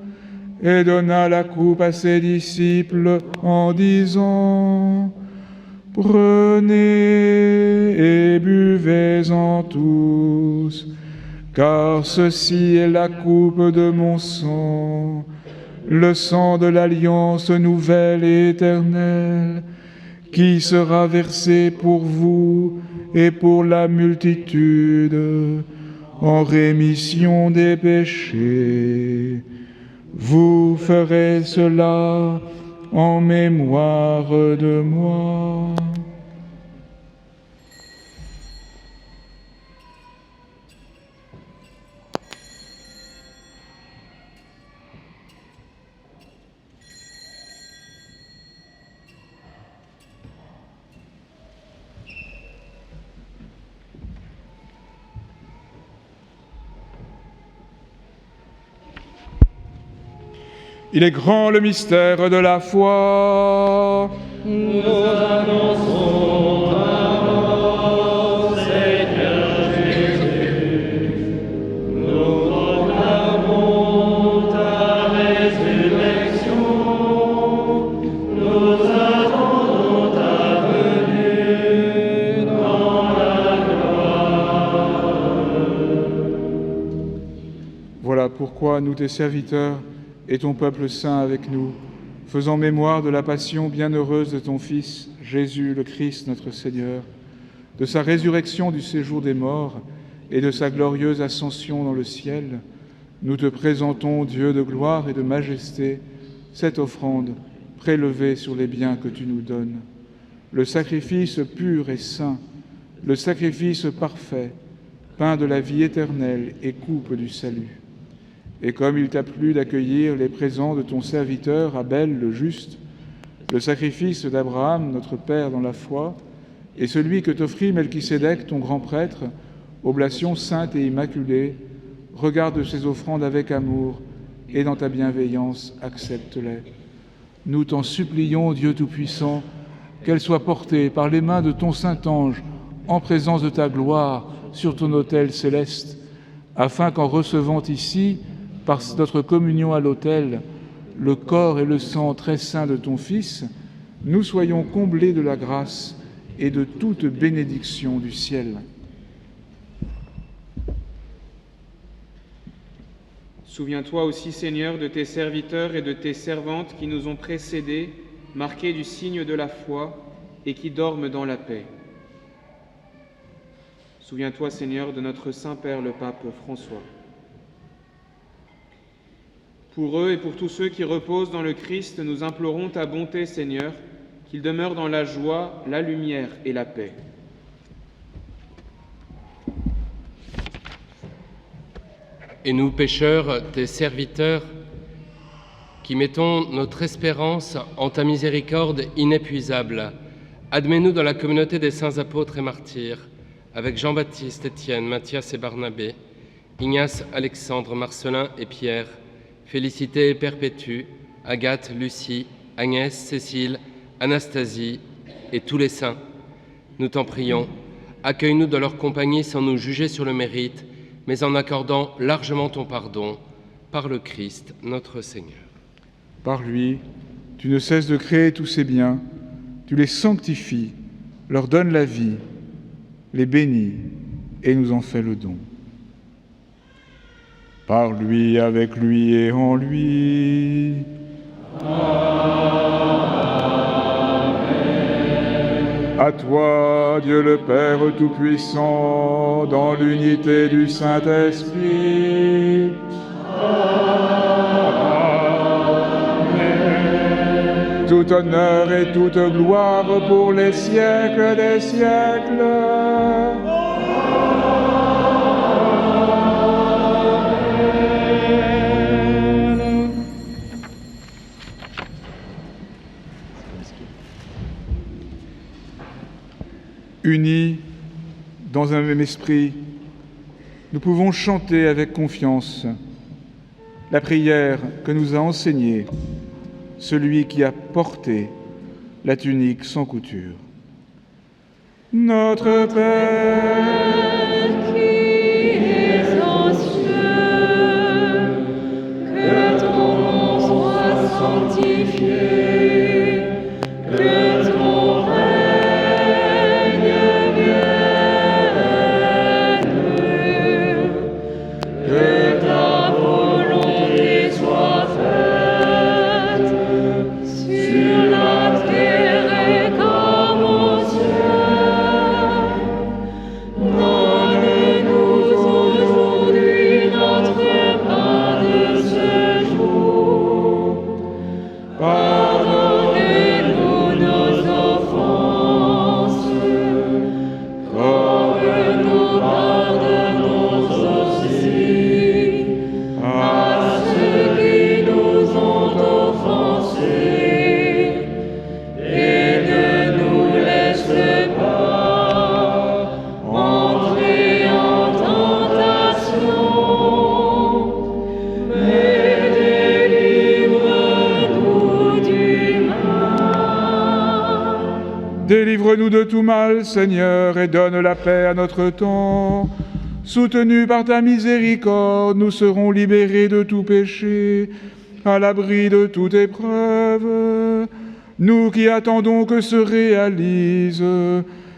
et donna la coupe à ses disciples en disant : « Prenez et buvez-en tous, car ceci est la coupe de mon sang, le sang de l'alliance nouvelle et éternelle, qui sera versé pour vous et pour la multitude, en rémission des péchés. Vous ferez cela en mémoire de moi. » Il est grand le mystère de la foi. Nous annonçons ta mort, Seigneur Jésus. Nous proclamons ta résurrection. Nous attendons ta venue dans la gloire. Voilà pourquoi nous, tes serviteurs, et ton peuple saint avec nous, faisant mémoire de la passion bienheureuse de ton Fils, Jésus le Christ, notre Seigneur, de sa résurrection du séjour des morts et de sa glorieuse ascension dans le ciel, nous te présentons, Dieu de gloire et de majesté, cette offrande prélevée sur les biens que tu nous donnes, le sacrifice pur et saint, le sacrifice parfait, pain de la vie éternelle et coupe du salut. Et comme il t'a plu d'accueillir les présents de ton serviteur Abel le juste, le sacrifice d'Abraham, notre Père dans la foi, et celui que t'offrit Melchisédek, ton grand prêtre, oblation sainte et immaculée, regarde ces offrandes avec amour et dans ta bienveillance, accepte-les. Nous t'en supplions, Dieu Tout-Puissant, qu'elles soient portées par les mains de ton Saint-Ange en présence de ta gloire sur ton autel céleste, afin qu'en recevant ici, par notre communion à l'autel, le corps et le sang très saints de ton Fils, nous soyons comblés de la grâce et de toute bénédiction du ciel. Souviens-toi aussi, Seigneur, de tes serviteurs et de tes servantes qui nous ont précédés, marqués du signe de la foi et qui dorment dans la paix. Souviens-toi, Seigneur, de notre Saint-Père le Pape François. Pour eux et pour tous ceux qui reposent dans le Christ, nous implorons ta bonté, Seigneur, qu'ils demeurent dans la joie, la lumière et la paix. Et nous, pécheurs, tes serviteurs, qui mettons notre espérance en ta miséricorde inépuisable, admets-nous dans la communauté des saints apôtres et martyrs, avec Jean-Baptiste, Étienne, Matthias et Barnabé, Ignace, Alexandre, Marcelin et Pierre, Félicité et Perpétue, Agathe, Lucie, Agnès, Cécile, Anastasie et tous les saints. Nous t'en prions, accueille-nous dans leur compagnie sans nous juger sur le mérite, mais en accordant largement ton pardon, par le Christ, notre Seigneur. Par lui, tu ne cesses de créer tous ces biens, tu les sanctifies, leur donnes la vie, les bénis et nous en fais le don. Par lui, avec lui et en lui. À toi, Dieu le Père Tout-Puissant, dans l'unité du Saint-Esprit. Amen. Tout honneur et toute gloire pour les siècles des siècles. Unis dans un même esprit, nous pouvons chanter avec confiance la prière que nous a enseignée celui qui a porté la tunique sans couture. Notre Père, qui es aux cieux, que ton nom soit sanctifié, que ton règne vienne, que ta volonté soit faite sur la terre et comme aux cieux. Donne-nous aujourd'hui notre pain de ce jour. Pardonnez-nous nos offenses, comme nous pardonnons aussi à ceux qui nous ont offensés. Et ne nous laisse pas entrer en tentation, mais délivre-nous du mal. délivre-nous de tout mal, Seigneur, et donne la paix à notre temps. Soutenus par ta miséricorde, nous serons libérés de tout péché, à l'abri de toute épreuve. Nous qui attendons que se réalise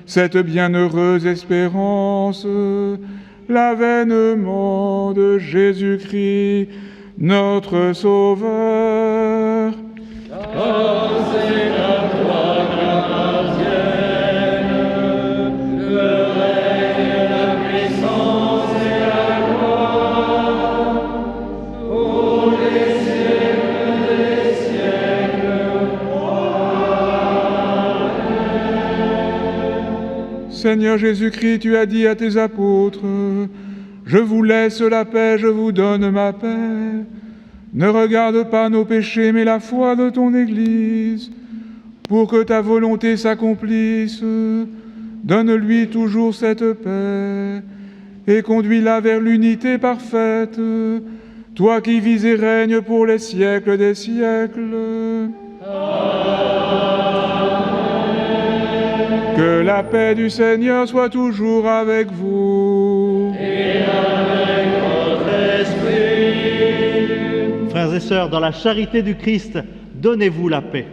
cette bienheureuse espérance, l'avènement de Jésus-Christ, notre Sauveur. Seigneur Jésus-Christ, tu as dit à tes apôtres, « Je vous laisse la paix, je vous donne ma paix. Ne regarde pas nos péchés, mais la foi de ton Église. Pour que ta volonté s'accomplisse, donne-lui toujours cette paix et conduis-la vers l'unité parfaite, toi qui vis et règnes pour les siècles des siècles. » Que la paix du Seigneur soit toujours avec vous. Et avec votre esprit. Frères frères et sœurs, dans la charité du Christ, donnez-vous la paix.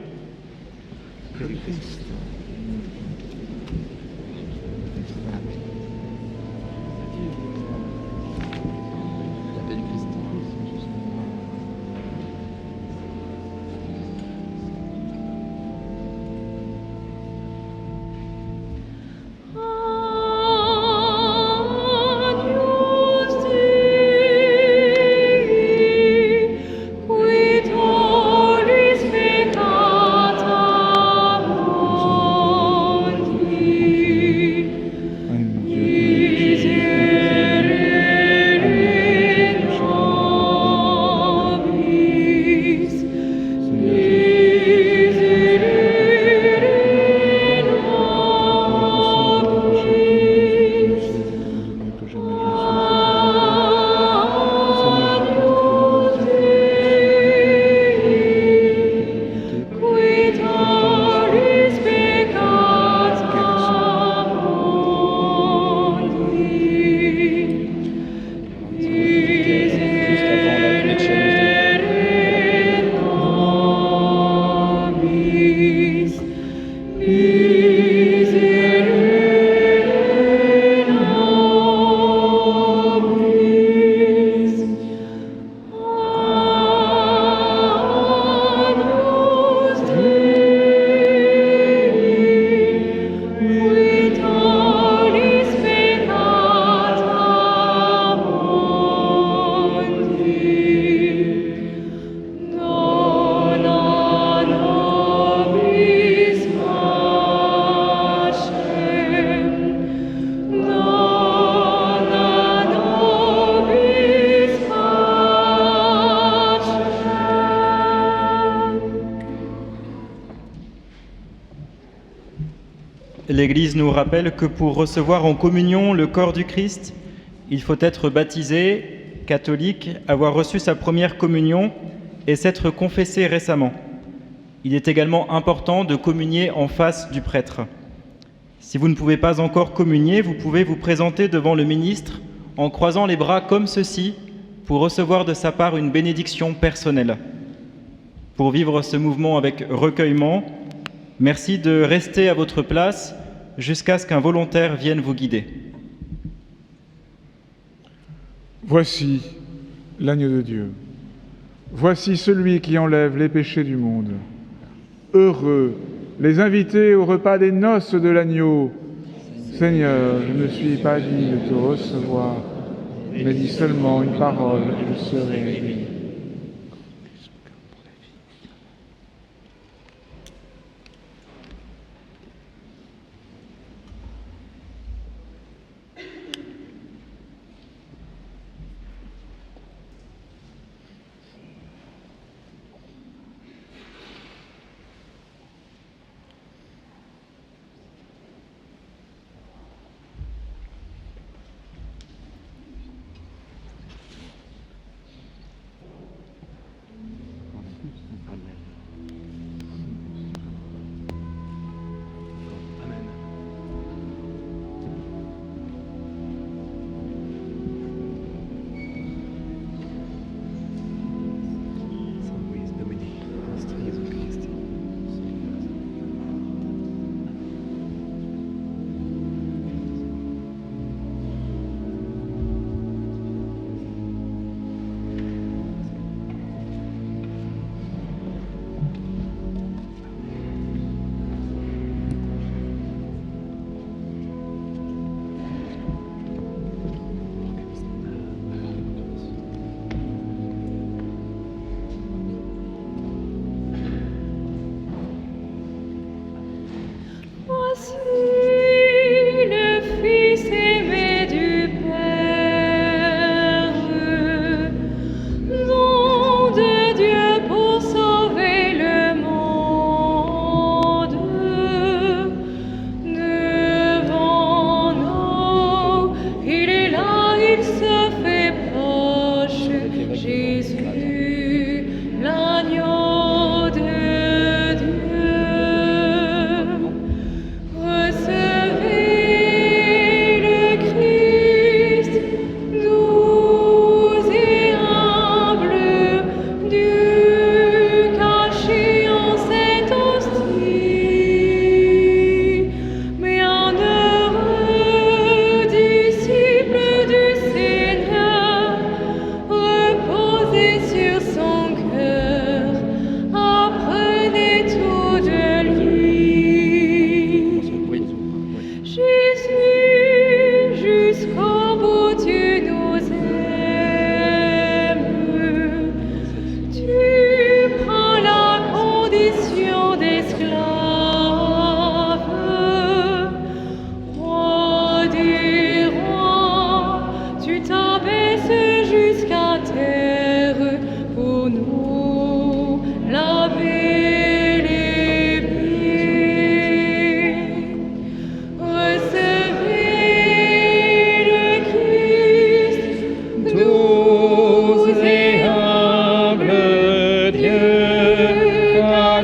L'Église nous rappelle que pour recevoir en communion le corps du Christ, il faut être baptisé, catholique, avoir reçu sa première communion et s'être confessé récemment. Il est également important de communier en face du prêtre. Si vous ne pouvez pas encore communier, vous pouvez vous présenter devant le ministre en croisant les bras comme ceci pour recevoir de sa part une bénédiction personnelle. Pour vivre ce mouvement avec recueillement, merci de rester à votre place jusqu'à ce qu'un volontaire vienne vous guider. Voici l'agneau de Dieu. Voici celui qui enlève les péchés du monde. Heureux les invités au repas des noces de l'agneau. Seigneur, je ne suis pas digne de te recevoir, mais dis seulement une parole et je serai guéri.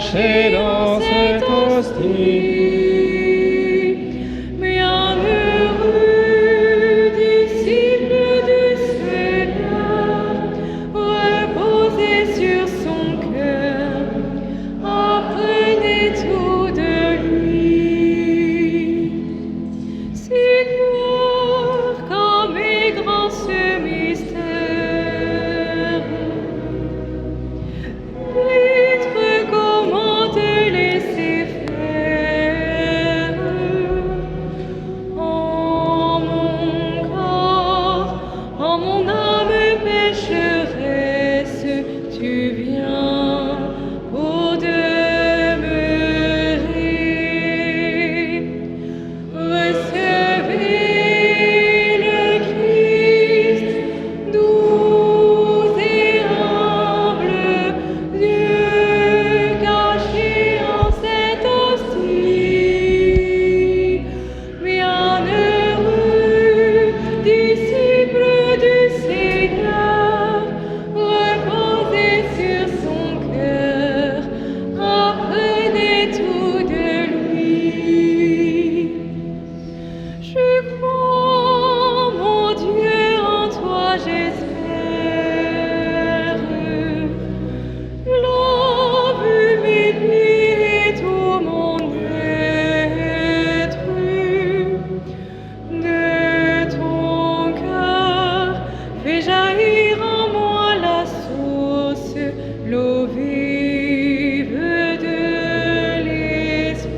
caché dans cette hostie. Bienheureux disciples du Seigneur, reposez sur son cœur, apprenez tout de lui. Seigneur, comme est grand ce mystère, Maître, comment te laisser faire? En mon corps, en mon âme pécheresse, tu viens pour demeurer. Recevez le Christ, doux et humble, Dieu caché en cette hostie. Bienheureux disciples du Seigneur, reposez sur son cœur, apprenez tout de lui. Je crois, mon Dieu, en toi j'espère. Lave mes nuits et tout mon être. De ton cœur, fais jaillir en moi la source, l'eau vive de l'esprit.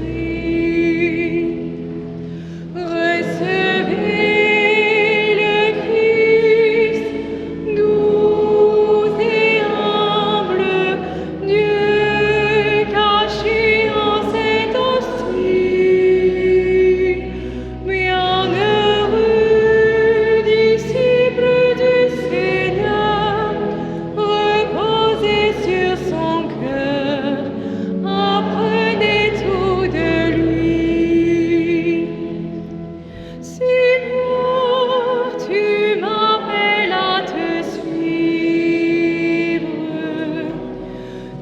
Recevez le Christ, doux et humble, Dieu caché en cette hostie. Bienheureux disciples du Seigneur, reposez sur son cœur, apprenez tout de lui. Seigneur, tu m'appelles à te suivre.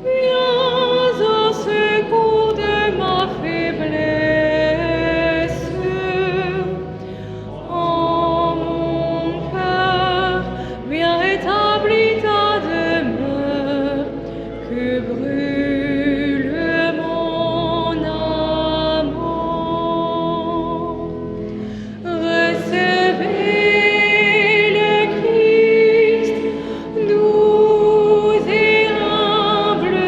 Viens au secours de ma faiblesse. En mon cœur, viens rétablir ta demeure, que brûle mon amour. Recevez le Christ, doux et humble,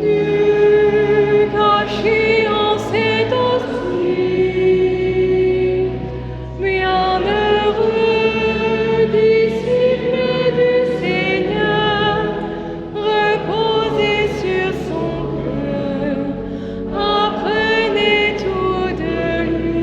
Dieu caché en cette hostie. Bienheureux disciples du Seigneur, reposez sur son cœur, apprenez tout de lui.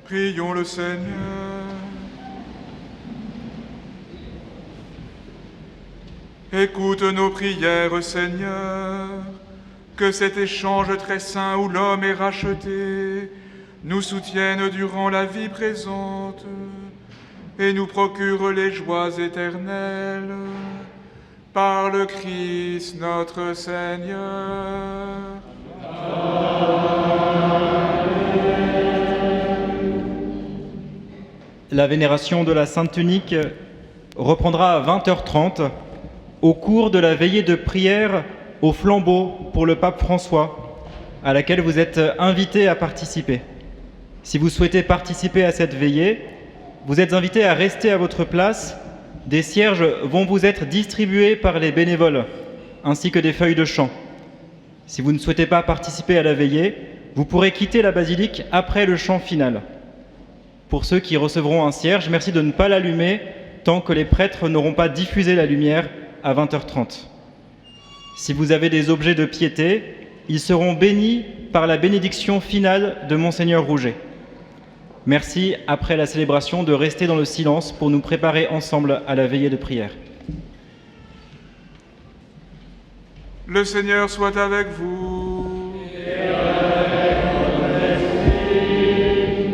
Prions le Seigneur. Écoute nos prières, Seigneur, que cet échange très saint où l'homme est racheté nous soutienne durant la vie présente et nous procure les joies éternelles. Par le Christ notre Seigneur. La vénération de la Sainte Tunique reprendra à 20h30 au cours de la veillée de prière au flambeau pour le pape François, à laquelle vous êtes invités à participer. Si vous souhaitez participer à cette veillée, vous êtes invités à rester à votre place. Des cierges vont vous être distribués par les bénévoles, ainsi que des feuilles de chant. Si vous ne souhaitez pas participer à la veillée, vous pourrez quitter la basilique après le chant final. Pour ceux qui recevront un cierge, merci de ne pas l'allumer tant que les prêtres n'auront pas diffusé la lumière à 20h30. Si vous avez des objets de piété, ils seront bénis par la bénédiction finale de Monseigneur Rouget. Merci, après la célébration, de rester dans le silence pour nous préparer ensemble à la veillée de prière. Le Seigneur soit avec vous.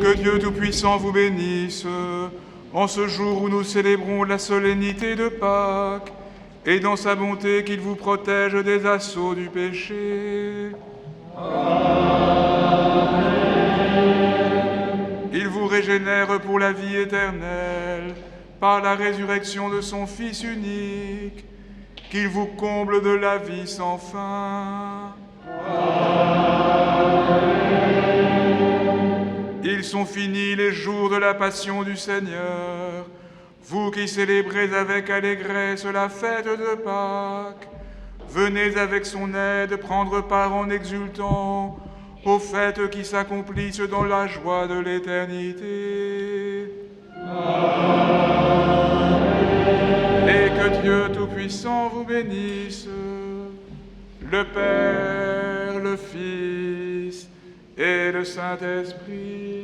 Que Dieu Tout-Puissant vous bénisse en ce jour où nous célébrons la solennité de Pâques et dans sa bonté qu'il vous protège des assauts du péché. Il vous régénère pour la vie éternelle par la résurrection de son Fils unique, qu'il vous comble de la vie sans fin. Ils sont finis les jours de la passion du Seigneur, vous qui célébrez avec allégresse la fête de Pâques. Venez avec son aide prendre part en exultant aux fêtes qui s'accomplissent dans la joie de l'éternité. Et que Dieu Tout-Puissant vous bénisse, le Père, le Fils et le Saint-Esprit.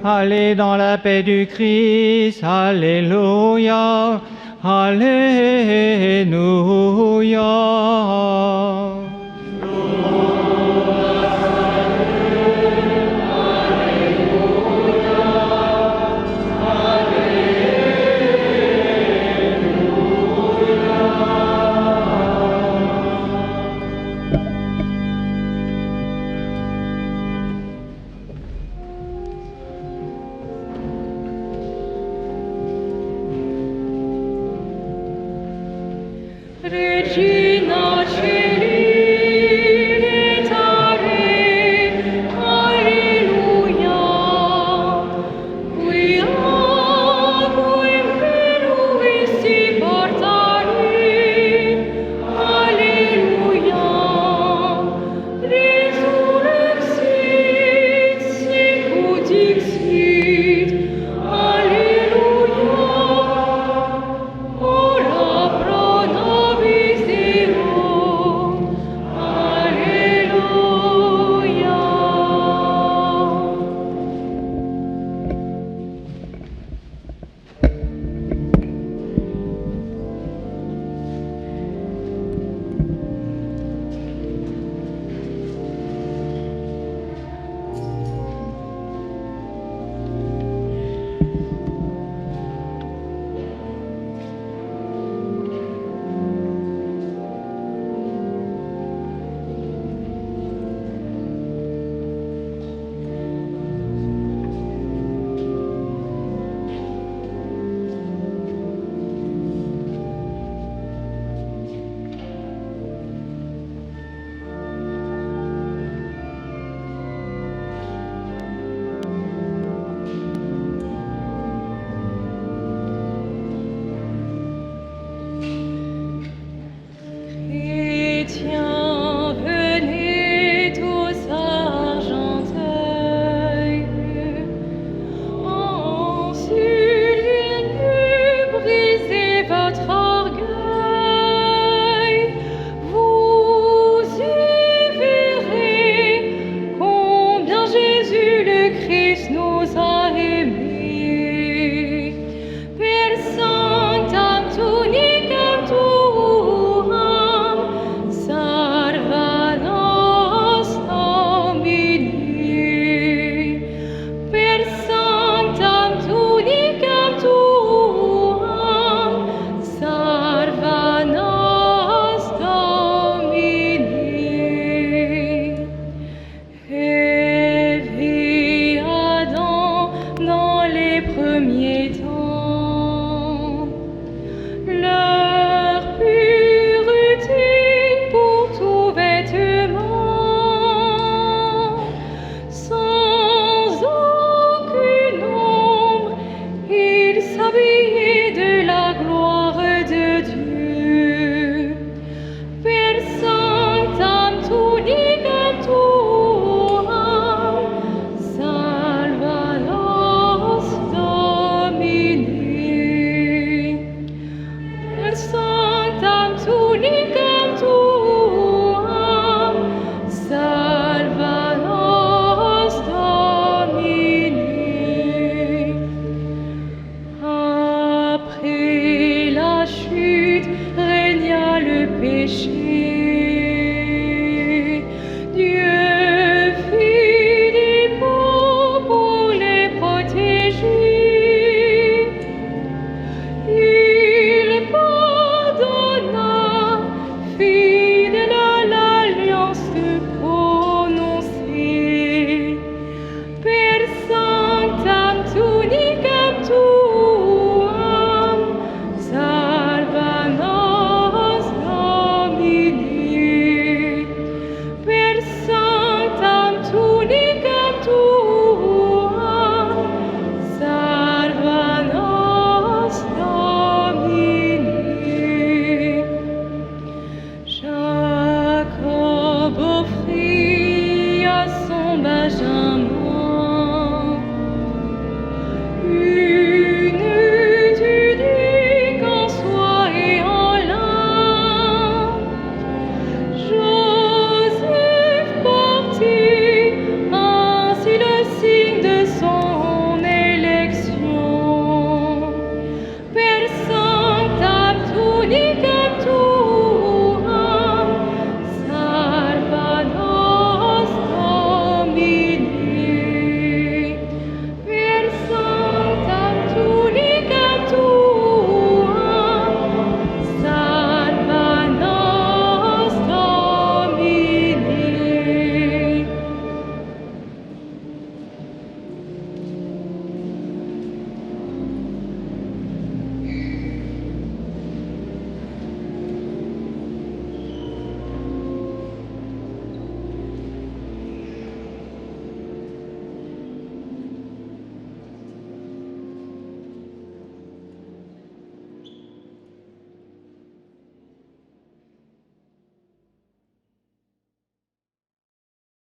Allez dans la paix du Christ, alléluia, alléluia.